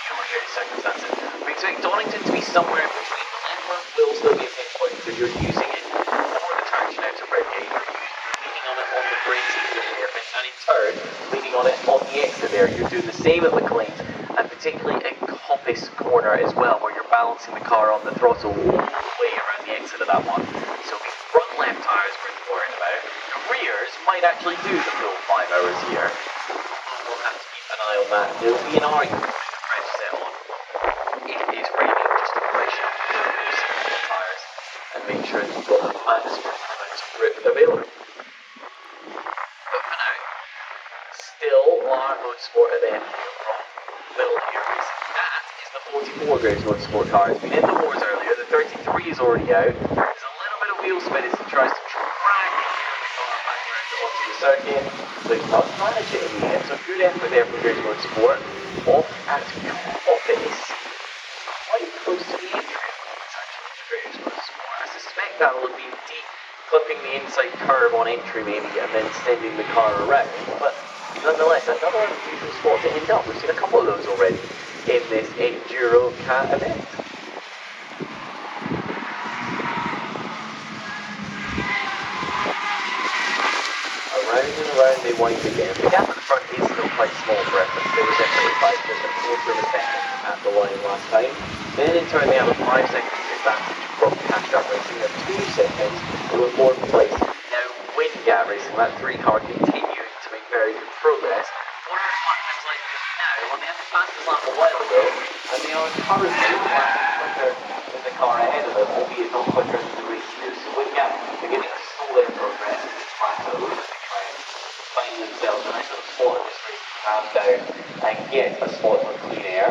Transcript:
fuel under any circumstances. We expect Donington to be somewhere in between. Glenmore will still be a pain point because you're using it for the traction out of Redgate. You're leaning on it on the brakes to the hairpin, and in turn, leaning on it on the exit there. You're doing the same at McLean, and particularly at Coppice Corner as well, where you're balancing the car on the throttle all the way around the exit of that one. So the front left tyres worth worrying about. The rears might actually do the full 5 hours here. We'll have to keep an eye on that. There'll be an argument with the press set on if it is raining, just a question of using the tyres and make sure that you've got the maximum amount of grip available. But for now, still our Motorsport event from Middle Gear Racing. That is the 44 Graves Motorsport car. It's been in the wars earlier. The 33 is already out. There's a little bit of wheel spin as he tries to drag the car back around onto the circuit, but he does manage it in the end. So good effort there from Graves Motorsport. Off at Coppice, quite close to the entry. It's actually for Graves Motorsport. I suspect that will have been deep, clipping the inside curve on entry maybe, and then sending the car around. But nonetheless, another unusual spot to end up. We've seen a couple of those already in this EnduroKA event. Around and around they wind again. The gap at the front is still quite small for reference. They were separated by just a quarter of a second at the line last time. Then in turn they have a 5-second advantage from Cash Up Racing. At 2 seconds they were 4th place. Now Wingate Racing, that 3-car, continuing to make very good progress. What are lap times like now? Well, they had the fastest lap a while ago, and they are currently lapping quicker than the car ahead of them, albeit not quicker than the race leader. So Wingate beginning to slow their progress as it plateaus as they try and find themselves a nice little spot in this race to calm down and get a spot on clean air.